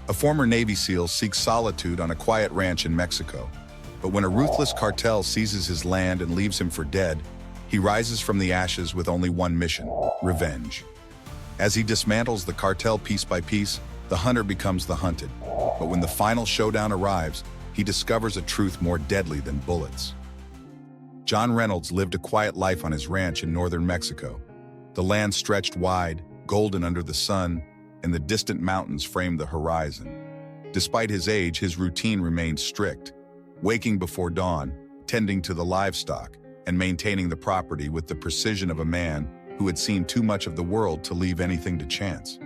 A former Navy SEAL seeks solitude on a quiet ranch in Mexico. But when a ruthless cartel seizes his land and leaves him for dead, he rises from the ashes with only one mission: revenge. As he dismantles the cartel piece by piece, the hunter becomes the hunted. But when the final showdown arrives, he discovers a truth more deadly than bullets. John Reynolds lived a quiet life on his ranch in northern Mexico. The land stretched wide, golden under the sun, and the distant mountains framed the horizon. Despite his age, his routine remained strict, waking before dawn, tending to the livestock, and maintaining the property with the precision of a man who had seen too much of the world to leave anything to chance.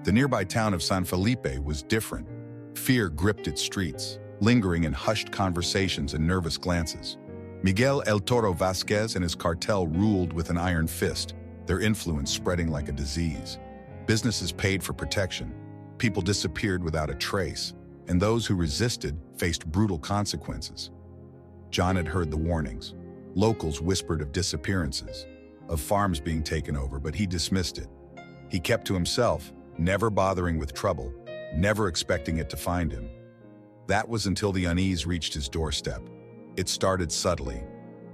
The nearby town of San Felipe was different. Fear gripped its streets, lingering in hushed conversations and nervous glances. Miguel El Toro Vasquez and his cartel ruled with an iron fist, their influence spreading like a disease. Businesses paid for protection, people disappeared without a trace, and those who resisted faced brutal consequences. John had heard the warnings. Locals whispered of disappearances, of farms being taken over, but he dismissed it. He kept to himself, never bothering with trouble, never expecting it to find him. That was until the unease reached his doorstep. It started subtly: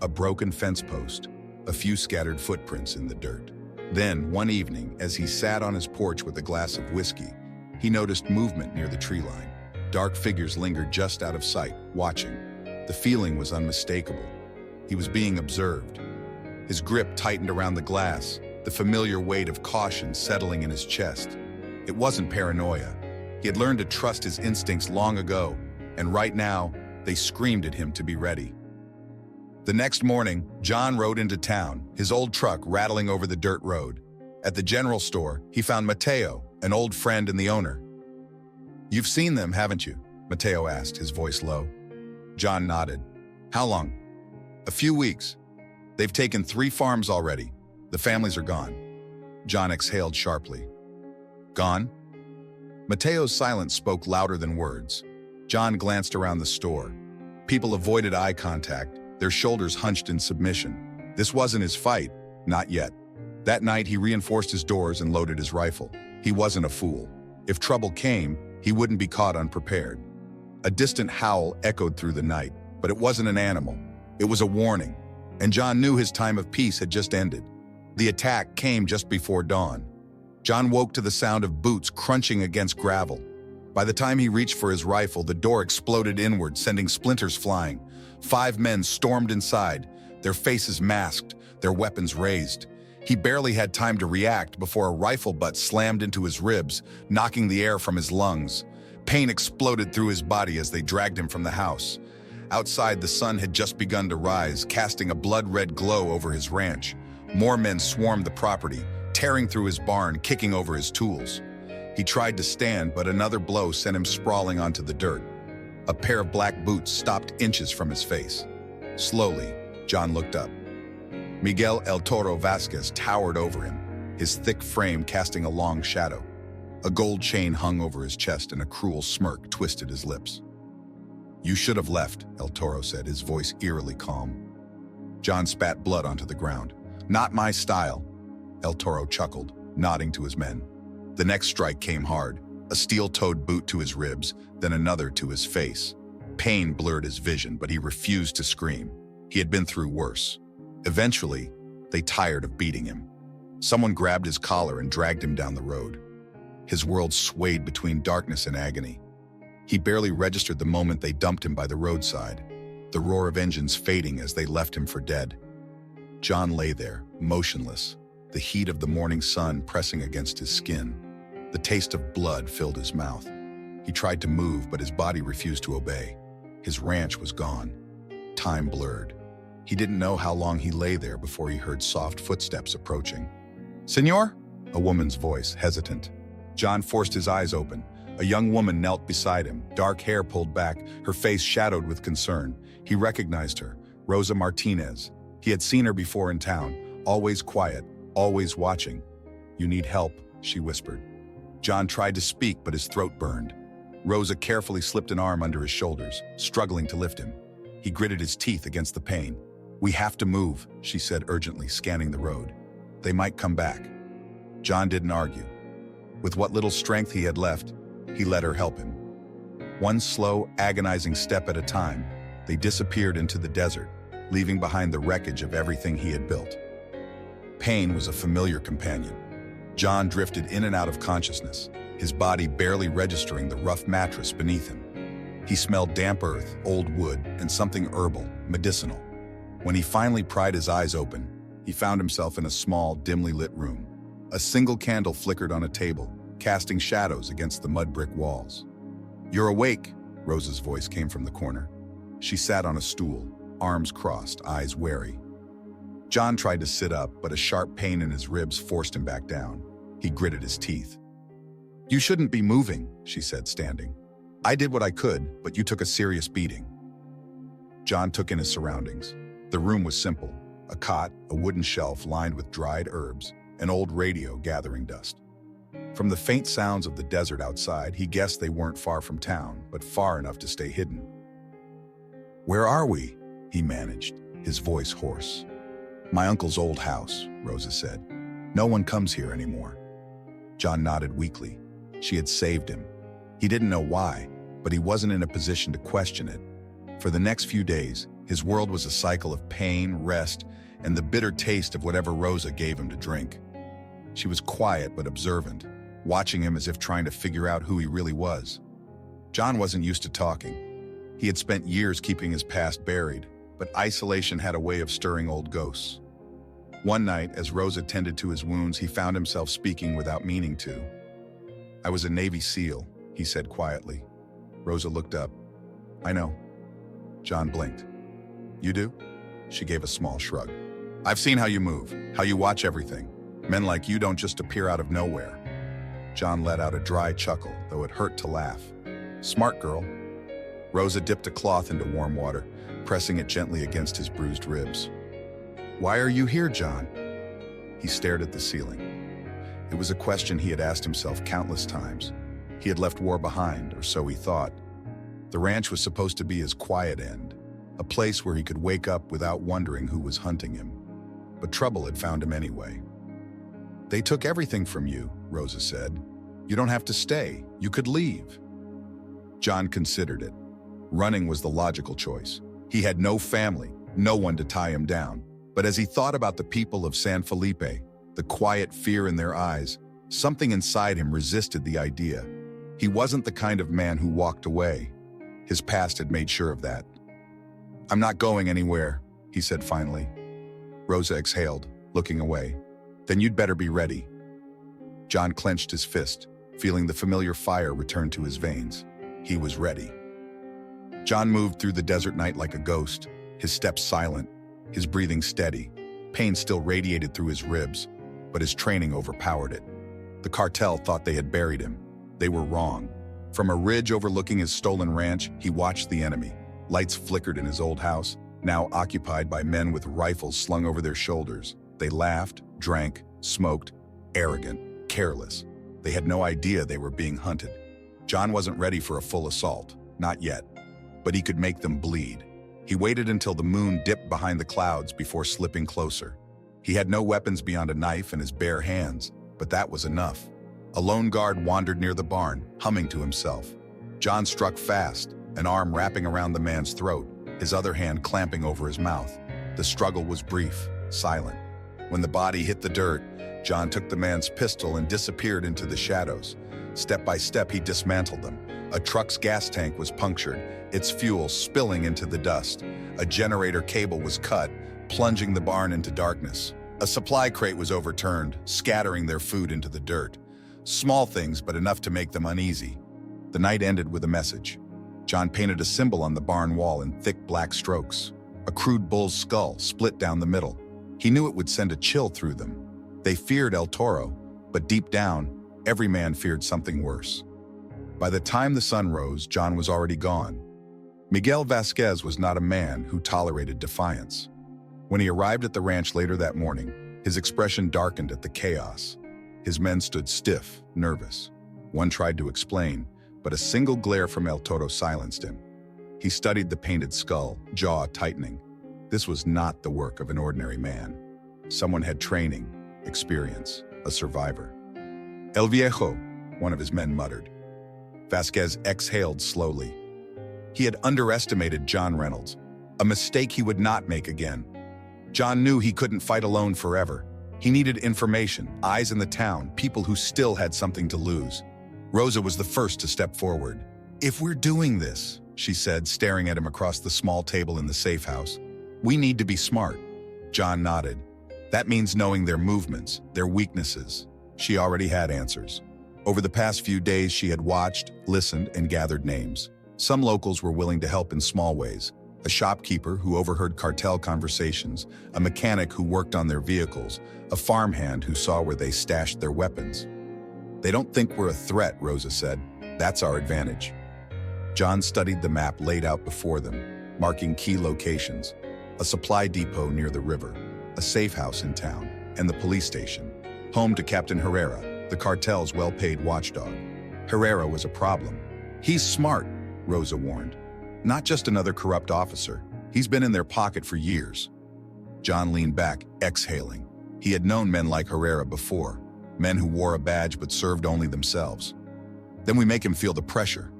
a broken fence post, a few scattered footprints in the dirt. Then, one evening, as he sat on his porch with a glass of whiskey, he noticed movement near the tree line. Dark figures lingered just out of sight, watching. The feeling was unmistakable. He was being observed. His grip tightened around the glass, the familiar weight of caution settling in his chest. It wasn't paranoia. He had learned to trust his instincts long ago, and right now, they screamed at him to be ready. The next morning, John rode into town, his old truck rattling over the dirt road. At the general store, he found Mateo, an old friend and the owner. "You've seen them, haven't you?" Mateo asked, his voice low. John nodded. "How long?" "A few weeks. They've taken 3 farms already. The families are gone." John exhaled sharply. "Gone?" Mateo's silence spoke louder than words. John glanced around the store. People avoided eye contact, their shoulders hunched in submission. This wasn't his fight, not yet. That night he reinforced his doors and loaded his rifle. He wasn't a fool. If trouble came, he wouldn't be caught unprepared. A distant howl echoed through the night, but it wasn't an animal. It was a warning, and John knew his time of peace had just ended. The attack came just before dawn. John woke to the sound of boots crunching against gravel. By the time he reached for his rifle, the door exploded inward, sending splinters flying. 5 men stormed inside, their faces masked, their weapons raised. He barely had time to react before a rifle butt slammed into his ribs, knocking the air from his lungs. Pain exploded through his body as they dragged him from the house. Outside, the sun had just begun to rise, casting a blood-red glow over his ranch. More men swarmed the property, tearing through his barn, kicking over his tools. He tried to stand, but another blow sent him sprawling onto the dirt. A pair of black boots stopped inches from his face. Slowly, John looked up. Miguel El Toro Vasquez towered over him, his thick frame casting a long shadow. A gold chain hung over his chest and a cruel smirk twisted his lips. "You should have left," El Toro said, his voice eerily calm. John spat blood onto the ground. "Not my style." El Toro chuckled, nodding to his men. The next strike came hard, a steel-toed boot to his ribs, then another to his face. Pain blurred his vision, but he refused to scream. He had been through worse. Eventually, they tired of beating him. Someone grabbed his collar and dragged him down the road. His world swayed between darkness and agony. He barely registered the moment they dumped him by the roadside, the roar of engines fading as they left him for dead. John lay there, motionless, the heat of the morning sun pressing against his skin. The taste of blood filled his mouth. He tried to move, but his body refused to obey. His ranch was gone. Time blurred. He didn't know how long he lay there before he heard soft footsteps approaching. "Senor?" A woman's voice, hesitant. John forced his eyes open. A young woman knelt beside him, dark hair pulled back, her face shadowed with concern. He recognized her, Rosa Martinez. He had seen her before in town, always quiet, always watching. "You need help," she whispered. John tried to speak, but his throat burned. Rosa carefully slipped an arm under his shoulders, struggling to lift him. He gritted his teeth against the pain. "We have to move," she said urgently, scanning the road. "They might come back." John didn't argue. With what little strength he had left, He let her help him. One slow, agonizing step at a time, they disappeared into the desert, leaving behind the wreckage of everything he had built. Pain was a familiar companion. John drifted in and out of consciousness, his body barely registering the rough mattress beneath him. He smelled damp earth, old wood, and something herbal, medicinal. When he finally pried his eyes open, he found himself in a small, dimly lit room. A single candle flickered on a table, casting shadows against the mud brick walls. "You're awake," Rosa's voice came from the corner. She sat on a stool, arms crossed, eyes wary. John tried to sit up, but a sharp pain in his ribs forced him back down. He gritted his teeth. "You shouldn't be moving," she said, standing. "I did what I could, but you took a serious beating." John took in his surroundings. The room was simple: a cot, a wooden shelf lined with dried herbs, an old radio gathering dust. From the faint sounds of the desert outside, he guessed they weren't far from town, but far enough to stay hidden. "Where are we?" he managed, his voice hoarse. "My uncle's old house," Rosa said. "No one comes here anymore." John nodded weakly. She had saved him. He didn't know why, but he wasn't in a position to question it. For the next few days, his world was a cycle of pain, rest, and the bitter taste of whatever Rosa gave him to drink. She was quiet but observant, watching him as if trying to figure out who he really was. John wasn't used to talking. He had spent years keeping his past buried, but isolation had a way of stirring old ghosts. One night, as Rosa tended to his wounds, he found himself speaking without meaning to. "I was a Navy SEAL," he said quietly. Rosa looked up. "I know." John blinked. "You do?" She gave a small shrug. "I've seen how you move, how you watch everything. Men like you don't just appear out of nowhere." John let out a dry chuckle, though it hurt to laugh. "Smart girl." Rosa dipped a cloth into warm water, pressing it gently against his bruised ribs. "Why are you here, John?" He stared at the ceiling. It was a question he had asked himself countless times. He had left war behind, or so he thought. The ranch was supposed to be his quiet end, a place where he could wake up without wondering who was hunting him. But trouble had found him anyway. "They took everything from you," Rosa said. "You don't have to stay. You could leave." John considered it. Running was the logical choice. He had no family, no one to tie him down. But as he thought about the people of San Felipe, the quiet fear in their eyes, something inside him resisted the idea. He wasn't the kind of man who walked away. His past had made sure of that. "I'm not going anywhere," he said finally. Rosa exhaled, looking away. "Then you'd better be ready." John clenched his fist, feeling the familiar fire return to his veins. He was ready. John moved through the desert night like a ghost, his steps silent, his breathing steady. Pain still radiated through his ribs, but his training overpowered it. The cartel thought they had buried him. They were wrong. From a ridge overlooking his stolen ranch, he watched the enemy. Lights flickered in his old house, now occupied by men with rifles slung over their shoulders. They laughed, drank, smoked, arrogant, careless. They had no idea they were being hunted. John wasn't ready for a full assault, not yet, but he could make them bleed. He waited until the moon dipped behind the clouds before slipping closer. He had no weapons beyond a knife and his bare hands, but that was enough. A lone guard wandered near the barn, humming to himself. John struck fast, an arm wrapping around the man's throat, his other hand clamping over his mouth. The struggle was brief, silent. When the body hit the dirt, John took the man's pistol and disappeared into the shadows. Step by step, he dismantled them. A truck's gas tank was punctured, its fuel spilling into the dust. A generator cable was cut, plunging the barn into darkness. A supply crate was overturned, scattering their food into the dirt. Small things, but enough to make them uneasy. The night ended with a message. John painted a symbol on the barn wall in thick black strokes. A crude bull's skull split down the middle. He knew it would send a chill through them. They feared El Toro, but deep down, every man feared something worse. By the time the sun rose, John was already gone. Miguel Vasquez was not a man who tolerated defiance. When he arrived at the ranch later that morning, his expression darkened at the chaos. His men stood stiff, nervous. One tried to explain, but a single glare from El Toro silenced him. He studied the painted skull, jaw tightening. This was not the work of an ordinary man. Someone had training, experience, a survivor. "El Viejo," one of his men muttered. Vasquez exhaled slowly. He had underestimated John Reynolds, a mistake he would not make again. John knew he couldn't fight alone forever. He needed information, eyes in the town, people who still had something to lose. Rosa was the first to step forward. "If we're doing this," she said, staring at him across the small table in the safe house, "we need to be smart." John nodded. That means knowing their movements, their weaknesses. She already had answers. Over the past few days, she had watched, listened, and gathered names. Some locals were willing to help in small ways. A shopkeeper who overheard cartel conversations, a mechanic who worked on their vehicles, a farmhand who saw where they stashed their weapons. "They don't think we're a threat," Rosa said. "That's our advantage." John studied the map laid out before them, marking key locations: a supply depot near the river, a safe house in town, and the police station, home to Captain Herrera, the cartel's well-paid watchdog. Herrera was a problem. "He's smart," Rosa warned. "Not just another corrupt officer. He's been in their pocket for years." John leaned back, exhaling. He had known men like Herrera before, men who wore a badge but served only themselves. "Then we make him feel the pressure."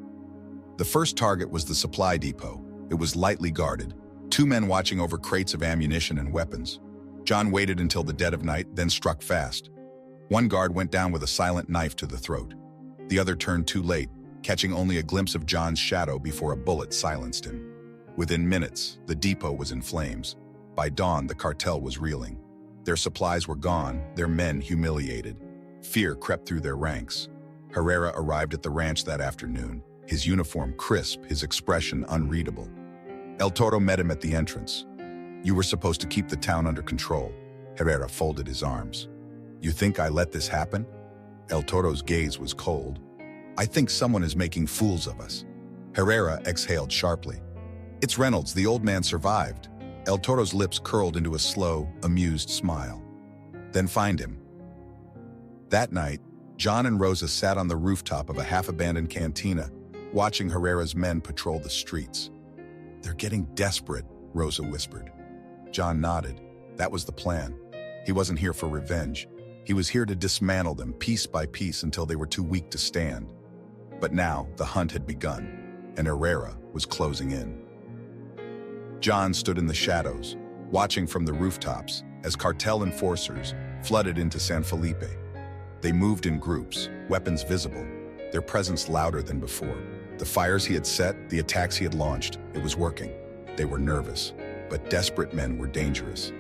The first target was the supply depot. It was lightly guarded, 2 men watching over crates of ammunition and weapons. John waited until the dead of night, then struck fast. One guard went down with a silent knife to the throat. The other turned too late, catching only a glimpse of John's shadow before a bullet silenced him. Within minutes, the depot was in flames. By dawn, the cartel was reeling. Their supplies were gone, their men humiliated. Fear crept through their ranks. Herrera arrived at the ranch that afternoon, his uniform crisp, his expression unreadable. El Toro met him at the entrance. "You were supposed to keep the town under control." Herrera folded his arms. "You think I let this happen?" El Toro's gaze was cold. "I think someone is making fools of us." Herrera exhaled sharply. "It's Reynolds, the old man survived." El Toro's lips curled into a slow, amused smile. "Then find him." That night, John and Rosa sat on the rooftop of a half-abandoned cantina, watching Herrera's men patrol the streets. "They're getting desperate," Rosa whispered. John nodded. That was the plan. He wasn't here for revenge. He was here to dismantle them piece by piece until they were too weak to stand. But now, the hunt had begun, and Herrera was closing in. John stood in the shadows, watching from the rooftops as cartel enforcers flooded into San Felipe. They moved in groups, weapons visible, their presence louder than before. The fires he had set, the attacks he had launched, it was working. They were nervous, but desperate men were dangerous.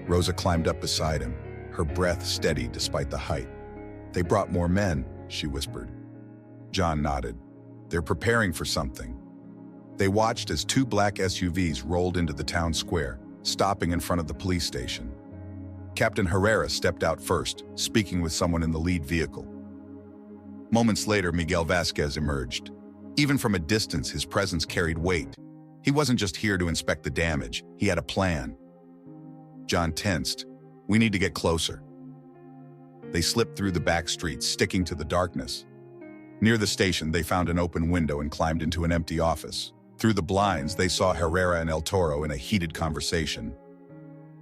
Rosa climbed up beside him, her breath steady despite the height. "They brought more men," she whispered. John nodded. "They're preparing for something." They watched as 2 black SUVs rolled into the town square, stopping in front of the police station. Captain Herrera stepped out first, speaking with someone in the lead vehicle. Moments later, Miguel Vasquez emerged. Even from a distance, his presence carried weight. He wasn't just here to inspect the damage, he had a plan. John tensed. "We need to get closer." They slipped through the back streets, sticking to the darkness. Near the station, they found an open window and climbed into an empty office. Through the blinds, they saw Herrera and El Toro in a heated conversation.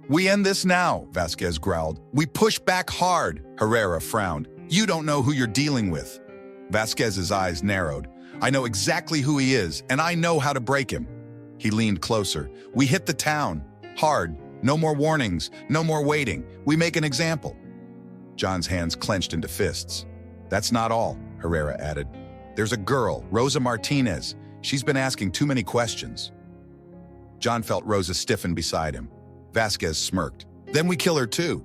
"We end this now," Vasquez growled. "We push back hard." Herrera frowned. "You don't know who you're dealing with." Vasquez's eyes narrowed. "I know exactly who he is, and I know how to break him." He leaned closer. "We hit the town. Hard. No more warnings. No more waiting. We make an example." John's hands clenched into fists. "That's not all," Herrera added. "There's a girl, Rosa Martinez. She's been asking too many questions." John felt Rosa stiffen beside him. Vasquez smirked. "Then we kill her too."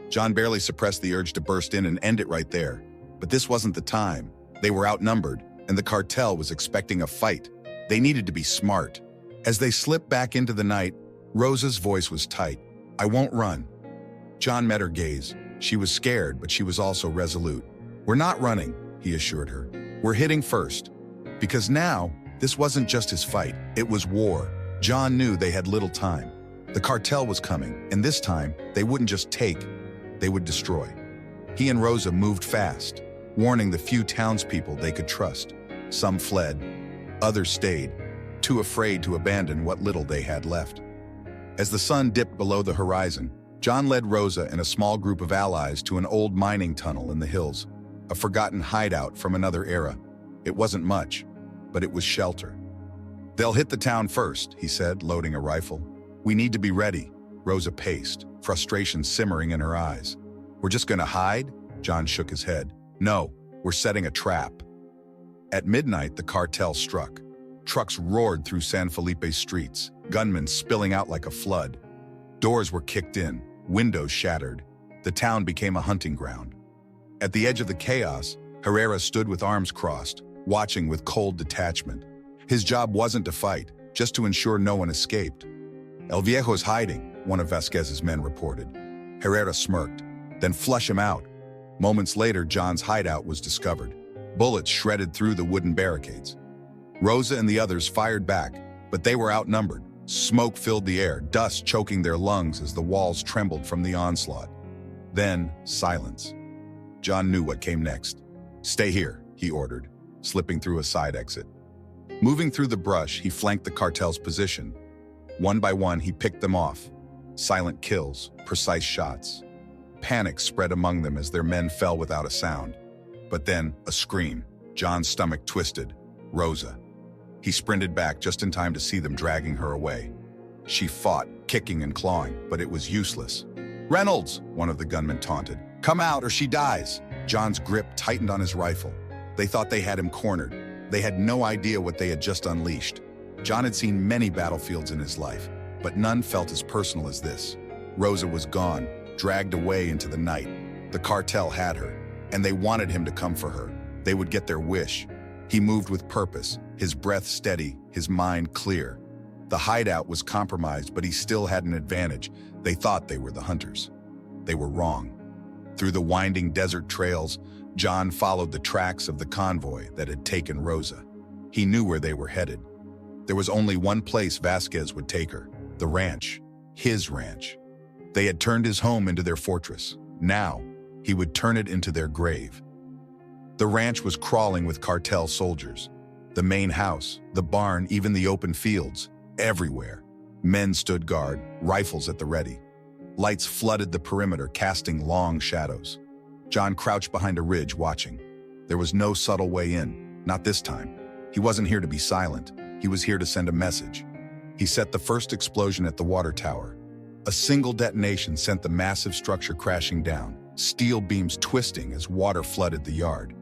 John barely suppressed the urge to burst in and end it right there. But this wasn't the time. They were outnumbered, and the cartel was expecting a fight. They needed to be smart. As they slipped back into the night, Rosa's voice was tight. "I won't run." John met her gaze. She was scared, but she was also resolute. "We're not running," he assured her. "We're hitting first." Because now, this wasn't just his fight, it was war. John knew they had little time. The cartel was coming, and this time, they wouldn't just take, they would destroy. He and Rosa moved fast, warning the few townspeople they could trust. Some fled, others stayed, too afraid to abandon what little they had left. As the sun dipped below the horizon, John led Rosa and a small group of allies to an old mining tunnel in the hills, a forgotten hideout from another era. It wasn't much, but it was shelter. "They'll hit the town first," he said, loading a rifle. "We need to be ready." Rosa paced, frustration simmering in her eyes. "We're just gonna hide?" John shook his head. "No, we're setting a trap." At midnight, the cartel struck. Trucks roared through San Felipe's streets, gunmen spilling out like a flood. Doors were kicked in, windows shattered. The town became a hunting ground. At the edge of the chaos, Herrera stood with arms crossed, watching with cold detachment. His job wasn't to fight, just to ensure no one escaped. "El Viejo's hiding," one of Vasquez's men reported. Herrera smirked. "Then flush him out." Moments later, John's hideout was discovered. Bullets shredded through the wooden barricades. Rosa and the others fired back, but they were outnumbered. Smoke filled the air, dust choking their lungs as the walls trembled from the onslaught. Then, silence. John knew what came next. "Stay here," he ordered, slipping through a side exit. Moving through the brush, he flanked the cartel's position. One by one, he picked them off. Silent kills, precise shots. Panic spread among them as their men fell without a sound. But then, a scream. John's stomach twisted. Rosa. He sprinted back just in time to see them dragging her away. She fought, kicking and clawing, but it was useless. "Reynolds," one of the gunmen taunted. "Come out or she dies." John's grip tightened on his rifle. They thought they had him cornered. They had no idea what they had just unleashed. John had seen many battlefields in his life, but none felt as personal as this. Rosa was gone, dragged away into the night. The cartel had her, and they wanted him to come for her. They would get their wish. He moved with purpose, his breath steady, his mind clear. The hideout was compromised, but he still had an advantage. They thought they were the hunters. They were wrong. Through the winding desert trails, John followed the tracks of the convoy that had taken Rosa. He knew where they were headed. There was only one place Vasquez would take her, the ranch, his ranch. They had turned his home into their fortress. Now, he would turn it into their grave. The ranch was crawling with cartel soldiers. The main house, the barn, even the open fields, everywhere. Men stood guard, rifles at the ready. Lights flooded the perimeter, casting long shadows. John crouched behind a ridge, watching. There was no subtle way in, not this time. He wasn't here to be silent. He was here to send a message. He set the first explosion at the water tower. A single detonation sent the massive structure crashing down, steel beams twisting as water flooded the yard.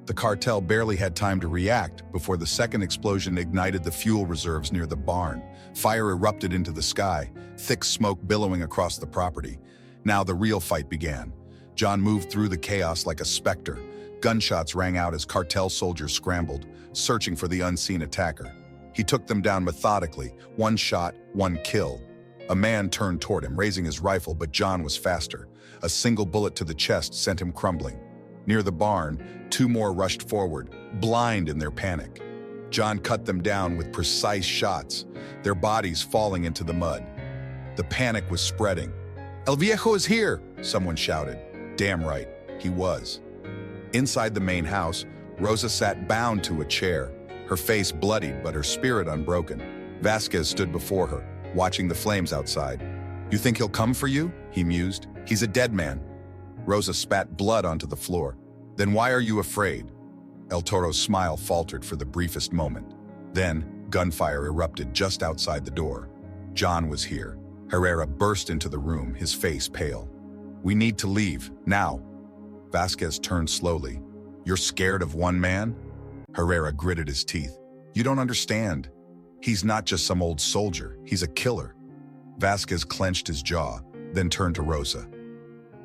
The cartel barely had time to react before the second explosion ignited the fuel reserves near the barn. Fire erupted into the sky, thick smoke billowing across the property. Now the real fight began. John moved through the chaos like a specter. Gunshots rang out as cartel soldiers scrambled, searching for the unseen attacker. He took them down methodically, one shot, one kill. A man turned toward him, raising his rifle, but John was faster. A single bullet to the chest sent him crumbling. Near the barn, two more rushed forward, blind in their panic. John cut them down with precise shots, their bodies falling into the mud. The panic was spreading. "El Viejo is here!" someone shouted. Damn right, he was. Inside the main house, Rosa sat bound to a chair, her face bloodied but her spirit unbroken. Vasquez stood before her, watching the flames outside. "You think he'll come for you?" he mused. "He's a dead man." Rosa spat blood onto the floor. "Then why are you afraid?" El Toro's smile faltered for the briefest moment. Then, gunfire erupted just outside the door. John was here. Herrera burst into the room, his face pale. "We need to leave, now." Vasquez turned slowly. "You're scared of one man?" Herrera gritted his teeth. "You don't understand. He's not just some old soldier, he's a killer." Vasquez clenched his jaw, then turned to Rosa.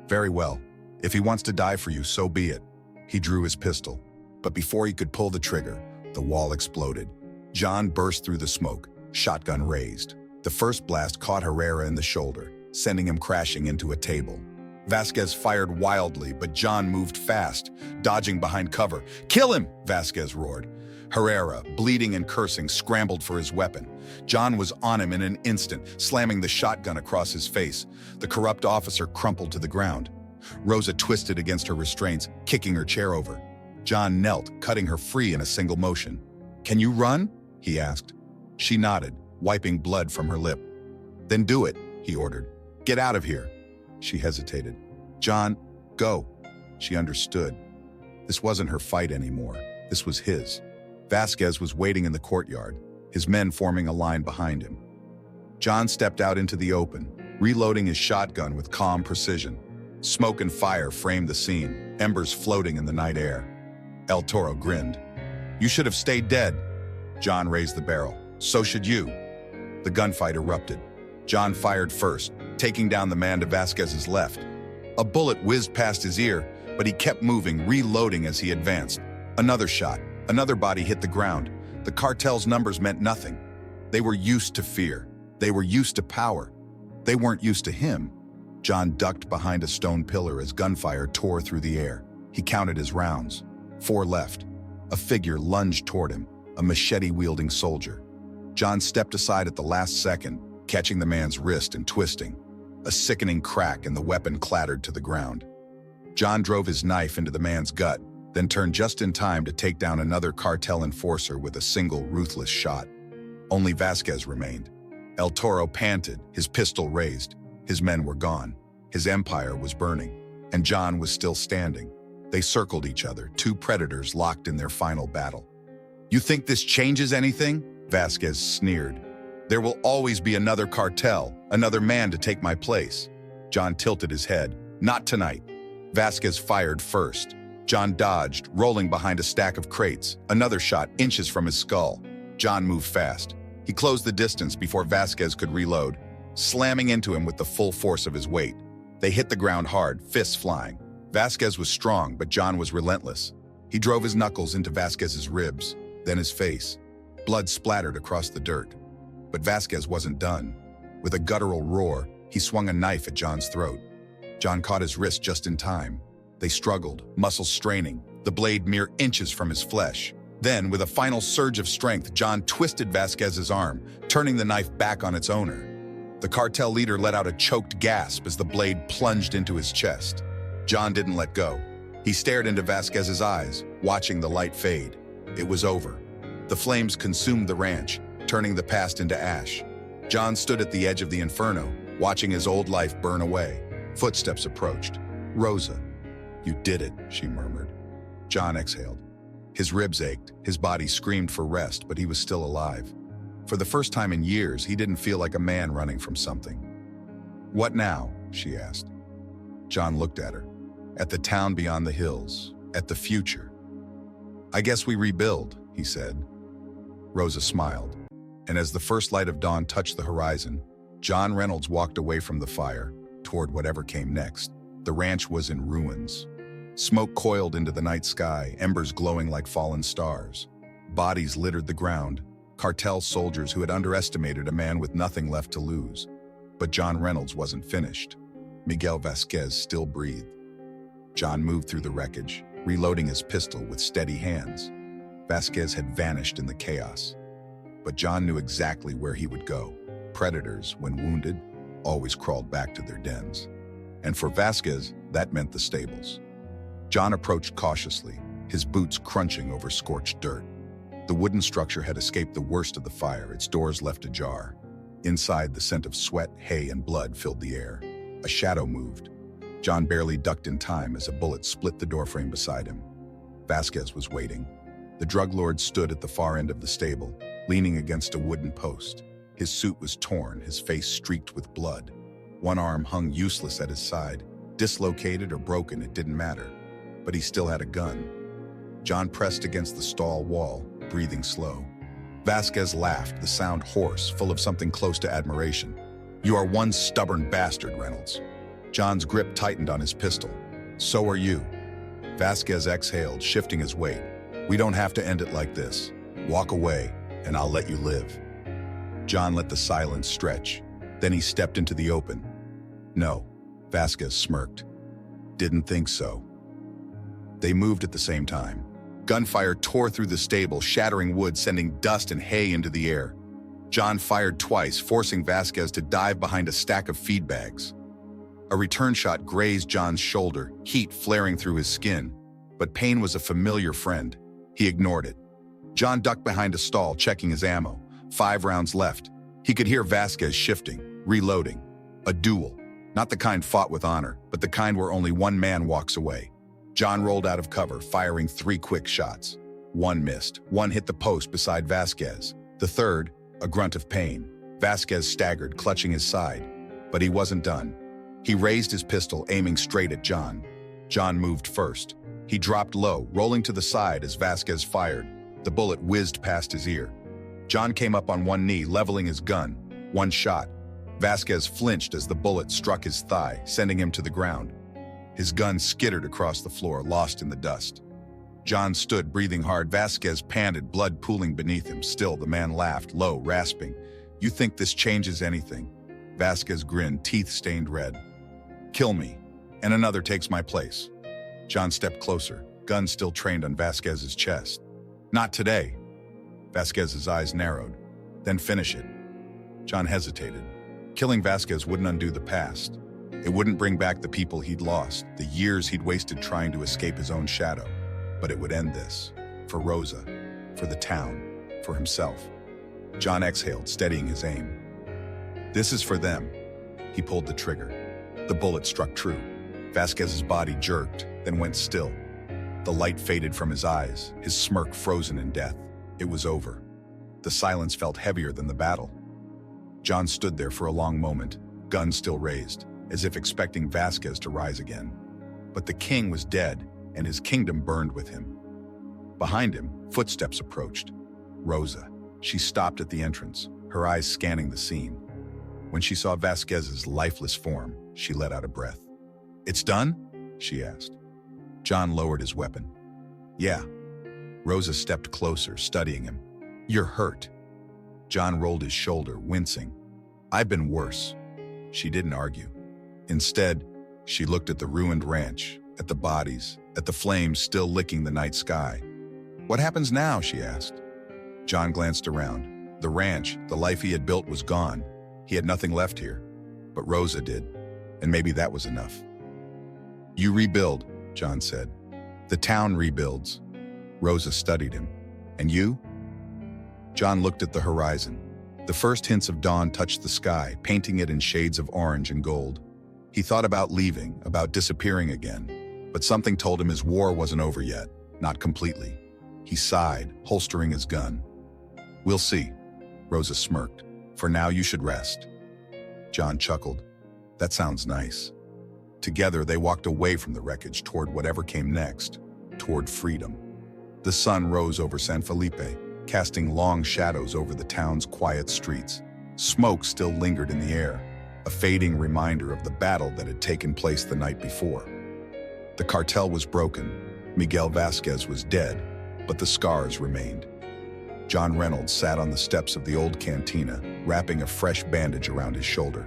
"Very well. If he wants to die for you, so be it." He drew his pistol. But before he could pull the trigger, the wall exploded. John burst through the smoke, shotgun raised. The first blast caught Herrera in the shoulder, sending him crashing into a table. Vasquez fired wildly, but John moved fast, dodging behind cover. "Kill him!" Vasquez roared. Herrera, bleeding and cursing, scrambled for his weapon. John was on him in an instant, slamming the shotgun across his face. The corrupt officer crumpled to the ground. Rosa twisted against her restraints, kicking her chair over. John knelt, cutting her free in a single motion. "Can you run?" he asked. She nodded, wiping blood from her lip. "Then do it," he ordered. "Get out of here." She hesitated. "John, go." She understood. This wasn't her fight anymore. This was his. Vasquez was waiting in the courtyard, his men forming a line behind him. John stepped out into the open, reloading his shotgun with calm precision. Smoke and fire framed the scene, embers floating in the night air. El Toro grinned. "You should have stayed dead." John raised the barrel. "So should you." The gunfight erupted. John fired first, taking down the man to Vasquez's left. A bullet whizzed past his ear, but he kept moving, reloading as he advanced. Another shot, another body hit the ground. The cartel's numbers meant nothing. They were used to fear. They were used to power. They weren't used to him. John ducked behind a stone pillar as gunfire tore through the air. He counted his rounds. 4 left. A figure lunged toward him, a machete-wielding soldier. John stepped aside at the last second, catching the man's wrist and twisting. A sickening crack and the weapon clattered to the ground. John drove his knife into the man's gut, then turned just in time to take down another cartel enforcer with a single ruthless shot. Only Vasquez remained. El Toro panted, his pistol raised. His men were gone. His empire was burning, and John was still standing. They circled each other, 2 predators locked in their final battle. "You think this changes anything?" Vasquez sneered. "There will always be another cartel, another man to take my place." John tilted his head. "Not tonight." Vasquez fired first. John dodged, rolling behind a stack of crates, another shot inches from his skull. John moved fast. He closed the distance before Vasquez could reload, slamming into him with the full force of his weight. They hit the ground hard, fists flying. Vasquez was strong, but John was relentless. He drove his knuckles into Vasquez's ribs, then his face. Blood splattered across the dirt. But Vasquez wasn't done. With a guttural roar, he swung a knife at John's throat. John caught his wrist just in time. They struggled, muscles straining, the blade mere inches from his flesh. Then, with a final surge of strength, John twisted Vasquez's arm, turning the knife back on its owner. The cartel leader let out a choked gasp as the blade plunged into his chest. John didn't let go. He stared into Vasquez's eyes, watching the light fade. It was over. The flames consumed the ranch, turning the past into ash. John stood at the edge of the inferno, watching his old life burn away. Footsteps approached. "Rosa." "You did it," she murmured. John exhaled. His ribs ached, his body screamed for rest, but he was still alive. For the first time in years, he didn't feel like a man running from something. "What now?" she asked. John looked at her. At the town beyond the hills, at the future. "I guess we rebuild," he said. Rosa smiled, and as the first light of dawn touched the horizon, John Reynolds walked away from the fire, toward whatever came next. The ranch was in ruins. Smoke coiled into the night sky, embers glowing like fallen stars. Bodies littered the ground, cartel soldiers who had underestimated a man with nothing left to lose. But John Reynolds wasn't finished. Miguel Vasquez still breathed. John moved through the wreckage, reloading his pistol with steady hands. Vasquez had vanished in the chaos. But John knew exactly where he would go. Predators, when wounded, always crawled back to their dens. And for Vasquez, that meant the stables. John approached cautiously, his boots crunching over scorched dirt. The wooden structure had escaped the worst of the fire, its doors left ajar. Inside, the scent of sweat, hay, and blood filled the air. A shadow moved. John barely ducked in time as a bullet split the doorframe beside him. Vasquez was waiting. The drug lord stood at the far end of the stable, leaning against a wooden post. His suit was torn, his face streaked with blood. One arm hung useless at his side. Dislocated or broken, it didn't matter. But he still had a gun. John pressed against the stall wall, breathing slow. Vasquez laughed, the sound hoarse, full of something close to admiration. "You are one stubborn bastard, Reynolds." John's grip tightened on his pistol. "So are you." Vasquez exhaled, shifting his weight. "We don't have to end it like this. Walk away, and I'll let you live." John let the silence stretch. Then he stepped into the open. "No," Vasquez smirked. "Didn't think so." They moved at the same time. Gunfire tore through the stable, shattering wood, sending dust and hay into the air. John fired twice, forcing Vasquez to dive behind a stack of feed bags. A return shot grazed John's shoulder, heat flaring through his skin. But pain was a familiar friend. He ignored it. John ducked behind a stall, checking his ammo. 5 rounds left. He could hear Vasquez shifting, reloading. A duel. Not the kind fought with honor, but the kind where only one man walks away. John rolled out of cover, firing 3 quick shots. One missed. One hit the post beside Vasquez. The third, a grunt of pain. Vasquez staggered, clutching his side. But he wasn't done. He raised his pistol, aiming straight at John. John moved first. He dropped low, rolling to the side as Vasquez fired. The bullet whizzed past his ear. John came up on one knee, leveling his gun. One shot. Vasquez flinched as the bullet struck his thigh, sending him to the ground. His gun skittered across the floor, lost in the dust. John stood, breathing hard. Vasquez panted, blood pooling beneath him. Still, the man laughed, low, rasping. "You think this changes anything?" Vasquez grinned, teeth stained red. "Kill me, and another takes my place." John stepped closer, gun still trained on Vasquez's chest. "Not today." Vasquez's eyes narrowed. "Then finish it." John hesitated. Killing Vasquez wouldn't undo the past. It wouldn't bring back the people he'd lost, the years he'd wasted trying to escape his own shadow. But it would end this. For Rosa, for the town, for himself. John exhaled, steadying his aim. "This is for them." He pulled the trigger. The bullet struck true. Vasquez's body jerked, then went still. The light faded from his eyes, his smirk frozen in death. It was over. The silence felt heavier than the battle. John stood there for a long moment, gun still raised, as if expecting Vasquez to rise again. But the king was dead, and his kingdom burned with him. Behind him, footsteps approached. Rosa. She stopped at the entrance, her eyes scanning the scene. When she saw Vasquez's lifeless form, she let out a breath. "It's done?" she asked. John lowered his weapon. "Yeah." Rosa stepped closer, studying him. "You're hurt." John rolled his shoulder, wincing. "I've been worse." She didn't argue. Instead, she looked at the ruined ranch, at the bodies, at the flames still licking the night sky. "What happens now?" she asked. John glanced around. The ranch, the life he had built, was gone. He had nothing left here. But Rosa did, and maybe that was enough. "You rebuild," John said. "The town rebuilds." Rosa studied him. "And you?" John looked at the horizon. The first hints of dawn touched the sky, painting it in shades of orange and gold. He thought about leaving, about disappearing again. But something told him his war wasn't over yet, not completely. He sighed, holstering his gun. "We'll see." Rosa smirked. "For now, you should rest." John chuckled. "That sounds nice." Together, they walked away from the wreckage toward whatever came next, toward freedom. The sun rose over San Felipe, casting long shadows over the town's quiet streets. Smoke still lingered in the air, a fading reminder of the battle that had taken place the night before. The cartel was broken. Miguel Vasquez was dead, but the scars remained. John Reynolds sat on the steps of the old cantina, wrapping a fresh bandage around his shoulder.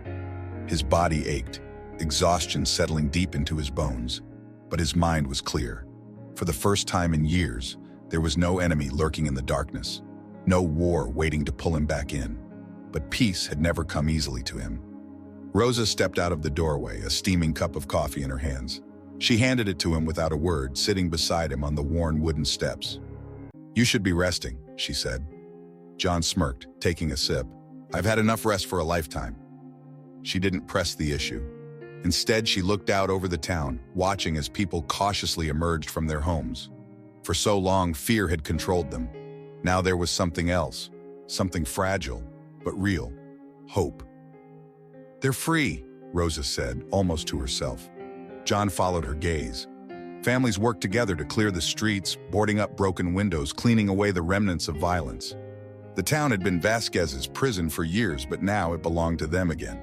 His body ached, exhaustion settling deep into his bones, but his mind was clear. For the first time in years, there was no enemy lurking in the darkness, no war waiting to pull him back in. But peace had never come easily to him. Rosa stepped out of the doorway, a steaming cup of coffee in her hands. She handed it to him without a word, sitting beside him on the worn wooden steps. "You should be resting," she said. John smirked, taking a sip. "I've had enough rest for a lifetime." She didn't press the issue. Instead, she looked out over the town, watching as people cautiously emerged from their homes. For so long, fear had controlled them. Now there was something else, something fragile, but real. Hope. "They're free," Rosa said, almost to herself. John followed her gaze. Families worked together to clear the streets, boarding up broken windows, cleaning away the remnants of violence. The town had been Vasquez's prison for years, but now it belonged to them again.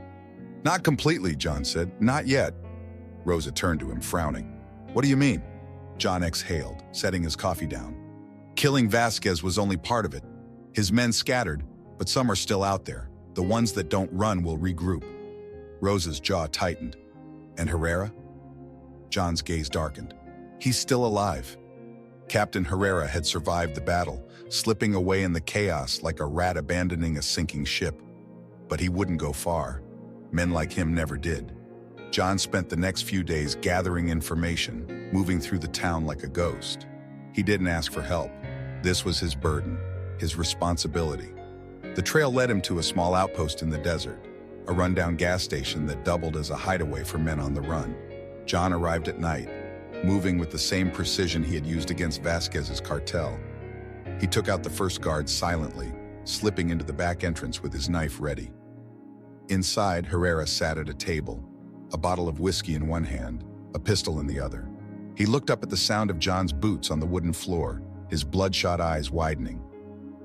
"Not completely," John said. "Not yet." Rosa turned to him, frowning. "What do you mean?" John exhaled, setting his coffee down. "Killing Vasquez was only part of it. His men scattered, but some are still out there. The ones that don't run will regroup." Rosa's jaw tightened. "And Herrera?" John's gaze darkened. "He's still alive." Captain Herrera had survived the battle, slipping away in the chaos like a rat abandoning a sinking ship. But he wouldn't go far. Men like him never did. John spent the next few days gathering information, moving through the town like a ghost. He didn't ask for help. This was his burden, his responsibility. The trail led him to a small outpost in the desert, a rundown gas station that doubled as a hideaway for men on the run. John arrived at night, moving with the same precision he had used against Vasquez's cartel. He took out the first guard silently, slipping into the back entrance with his knife ready. Inside, Herrera sat at a table, a bottle of whiskey in one hand, a pistol in the other. He looked up at the sound of John's boots on the wooden floor, his bloodshot eyes widening.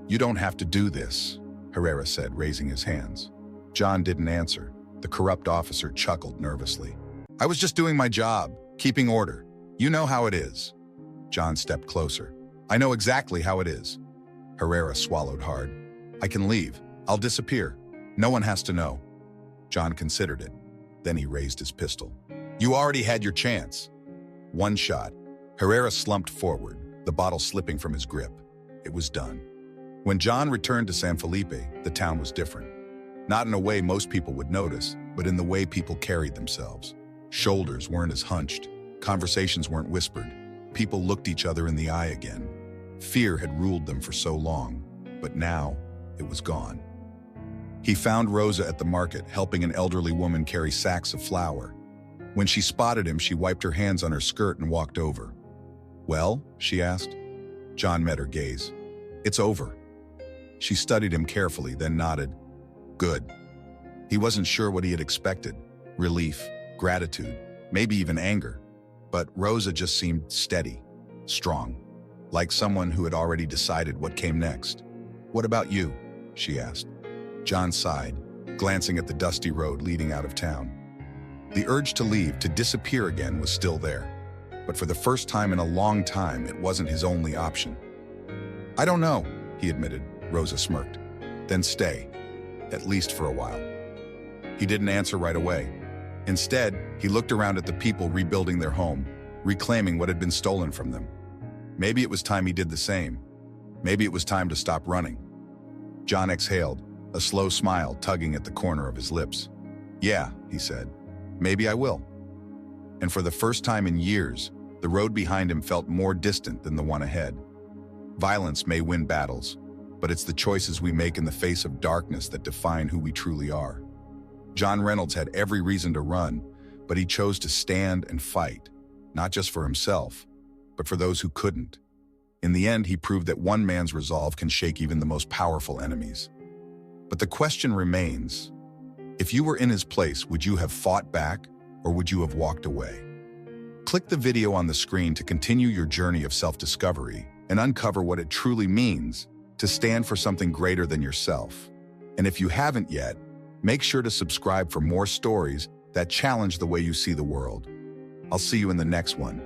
"You don't have to do this," Herrera said, raising his hands. John didn't answer. The corrupt officer chuckled nervously. "I was just doing my job, keeping order. You know how it is." John stepped closer. "I know exactly how it is." Herrera swallowed hard. "I can leave. I'll disappear. No one has to know." John considered it. Then he raised his pistol. "You already had your chance." One shot. Herrera slumped forward, the bottle slipping from his grip. It was done. When John returned to San Felipe, the town was different. Not in a way most people would notice, but in the way people carried themselves. Shoulders weren't as hunched. Conversations weren't whispered. People looked each other in the eye again. Fear had ruled them for so long, but now it was gone. He found Rosa at the market, helping an elderly woman carry sacks of flour. When she spotted him, she wiped her hands on her skirt and walked over. "Well?" she asked. John met her gaze. "It's over." She studied him carefully, then nodded. "Good." He wasn't sure what he had expected. Relief, gratitude, maybe even anger. But Rosa just seemed steady, strong, like someone who had already decided what came next. "What about you?" she asked. John sighed, glancing at the dusty road leading out of town. The urge to leave, to disappear again, was still there. But for the first time in a long time, it wasn't his only option. "I don't know," he admitted. Rosa smirked. "Then stay, at least for a while." He didn't answer right away. Instead, he looked around at the people rebuilding their home, reclaiming what had been stolen from them. Maybe it was time he did the same. Maybe it was time to stop running. John exhaled, a slow smile tugging at the corner of his lips. "Yeah," he said, "maybe I will." And for the first time in years, the road behind him felt more distant than the one ahead. Violence may win battles, but it's the choices we make in the face of darkness that define who we truly are. John Reynolds had every reason to run, but he chose to stand and fight, not just for himself, but for those who couldn't. In the end, he proved that one man's resolve can shake even the most powerful enemies. But the question remains, if you were in his place, would you have fought back or would you have walked away? Click the video on the screen to continue your journey of self-discovery and uncover what it truly means to stand for something greater than yourself. And if you haven't yet, make sure to subscribe for more stories that challenge the way you see the world. I'll see you in the next one.